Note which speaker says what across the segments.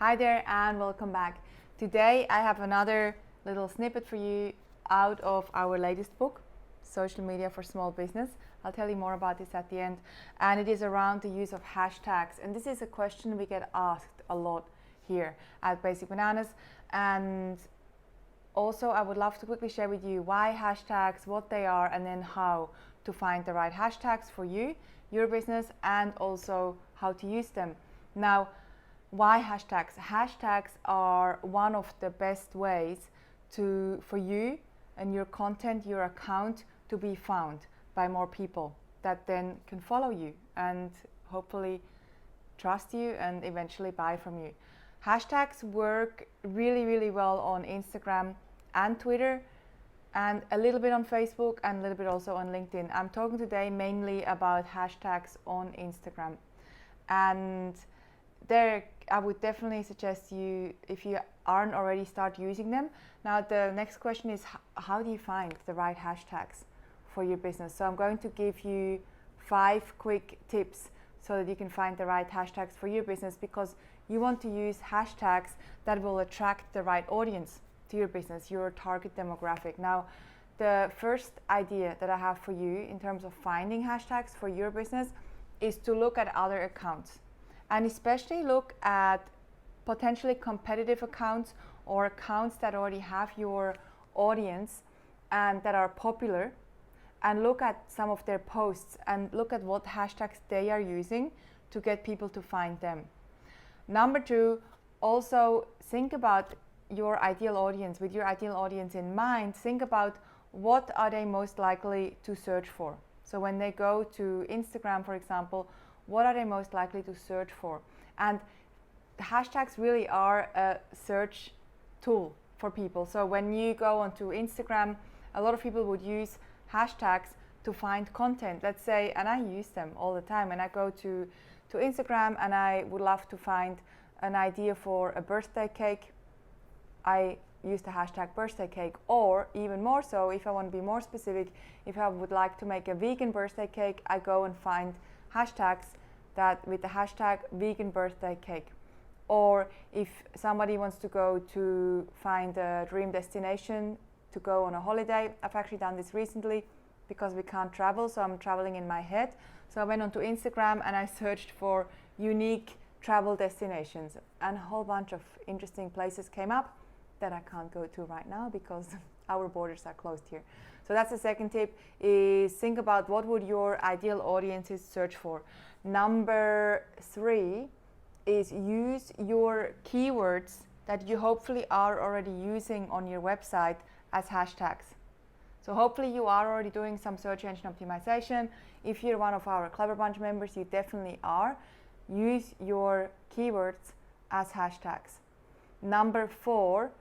Speaker 1: Hi there and welcome back. Today I have another little snippet for you out of our latest book, Social Media for Small Business. I'll tell you more about this at the end. And it is around the use of hashtags. And this is a question we get asked a lot here at Basic Bananas. And also I would love to quickly share with you why hashtags, what they are, and then how to find the right hashtags for you, your business, and also how to use them. Now, why hashtags? Hashtags are one of the best ways for you and your content, your account, to be found by more people that then can follow you and hopefully trust you and eventually buy from you. Hashtags work really, really well on Instagram and Twitter, and a little bit on Facebook and a little bit also on LinkedIn. I'm talking today mainly about hashtags on Instagram. And there I would definitely suggest you, if you aren't already, start using them. Now the next question is, how do you find the right hashtags for your business? So I'm going to give you 5 quick tips so that you can find the right hashtags for your business, because you want to use hashtags that will attract the right audience to your business, your target demographic. Now, the first idea that I have for you in terms of finding hashtags for your business is to look at other accounts, and especially look at potentially competitive accounts or accounts that already have your audience and that are popular, and look at some of their posts and look at what hashtags they are using to get people to find them. Number 2, also think about your ideal audience. With your ideal audience in mind, think about what are they most likely to search for. So when they go to Instagram, for example, what are they most likely to search for? And hashtags really are a search tool for people. So when you go onto Instagram, a lot of people would use hashtags to find content. Let's say, and I use them all the time, and I go to Instagram and I would love to find an idea for a birthday cake. I use the hashtag birthday cake, or even more so, if I want to be more specific, if I would like to make a vegan birthday cake, I go and find hashtags that with the hashtag vegan birthday cake. Or if somebody wants to go to find a dream destination to go on a holiday, I've actually done this recently because we can't travel, so I'm traveling in my head. So I went onto Instagram and I searched for unique travel destinations, and a whole bunch of interesting places came up that I can't go to right now because our borders are closed here. So that's the second tip, is think about what would your ideal audiences search for. Number 3 is use your keywords that you hopefully are already using on your website as hashtags. So hopefully you are already doing some search engine optimization. If you're one of our Clever Bunch members, you definitely are. Use your keywords as hashtags. Number 4,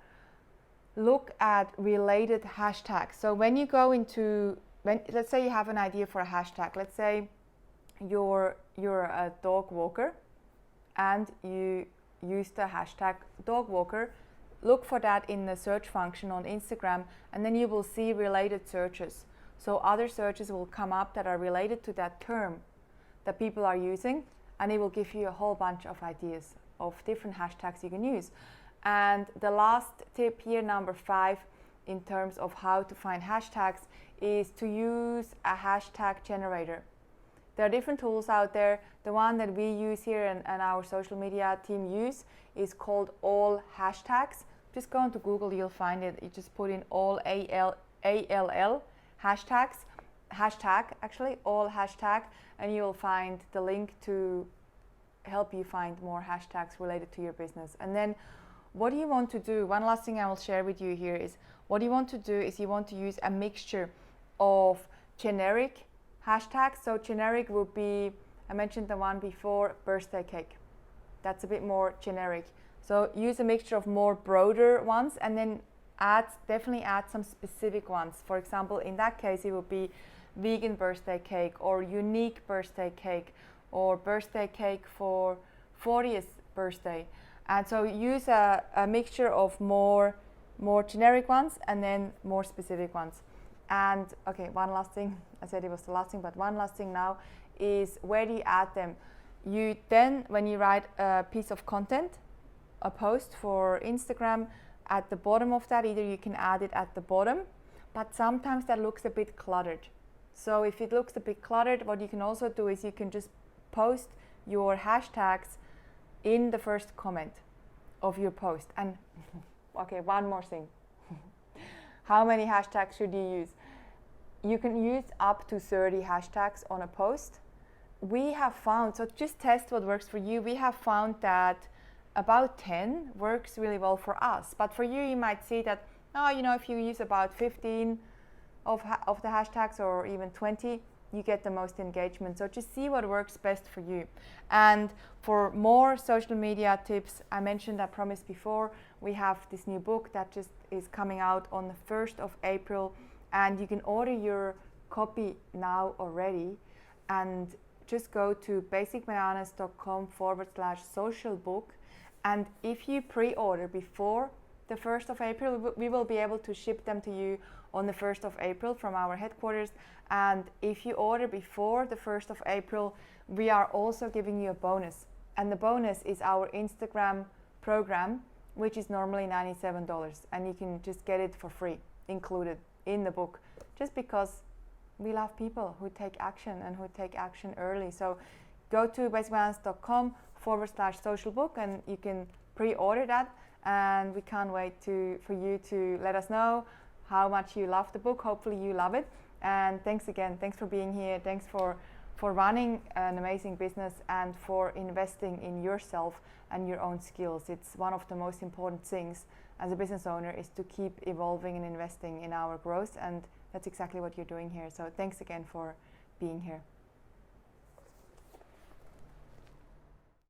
Speaker 1: look at related hashtags. So when you go into, let's say you have an idea for a hashtag. Let's say you're a dog walker and you use the hashtag dog walker. Look for that in the search function on Instagram, and then you will see related searches. So other searches will come up that are related to that term that people are using, and it will give you a whole bunch of ideas of different hashtags you can use. And the last tip here, number 5, in terms of how to find hashtags, is to use a hashtag generator. There are different tools out there. The one that we use here and our social media team use is called All Hashtags. Just go into Google, you'll find it. You just put in all ALL hashtags, all hashtag, and you will find the link to help you find more hashtags related to your business. And then what do you want to do? One last thing I will share with you here is, what you want to do is you want to use a mixture of generic hashtags. So generic would be, I mentioned the one before, birthday cake. That's a bit more generic. So use a mixture of more broader ones, and then definitely add some specific ones. For example, in that case, it would be vegan birthday cake, or unique birthday cake, or birthday cake for 40th birthday. And so use a mixture of more generic ones and then more specific ones. And okay, one last thing, I said it was the last thing, but one last thing now is, where do you add them? You then, when you write a piece of content, a post for Instagram, at the bottom of that, either you can add it at the bottom, but sometimes that looks a bit cluttered. So if it looks a bit cluttered, what you can also do is you can just post your hashtags in the first comment of your post. And okay, one more thing. How many hashtags should you use? You can use up to 30 hashtags on a post. We have found, so just test what works for you. We have found that about 10 works really well for us. But for you, you might see that, if you use about 15 of the hashtags or even 20, you get the most engagement. So just see what works best for you. And for more social media tips, I promised before, we have this new book that just is coming out on the 1st of April. And you can order your copy now already. And just go to basicbananas.com/social book. And if you pre-order before the 1st of April, we will be able to ship them to you on the 1st of April from our headquarters. And if you order before the 1st of April, we are also giving you a bonus. And the bonus is our Instagram program, which is normally $97. And you can just get it for free, included in the book, just because we love people who take action and who take action early. So go to basicbananas.com/social book and you can pre-order that. And we can't wait for you to let us know how much you love the book. Hopefully you love it. And thanks again. Thanks for being here. Thanks for running an amazing business and for investing in yourself and your own skills. It's one of the most important things as a business owner, is to keep evolving and investing in our growth. And that's exactly what you're doing here. So thanks again for being here.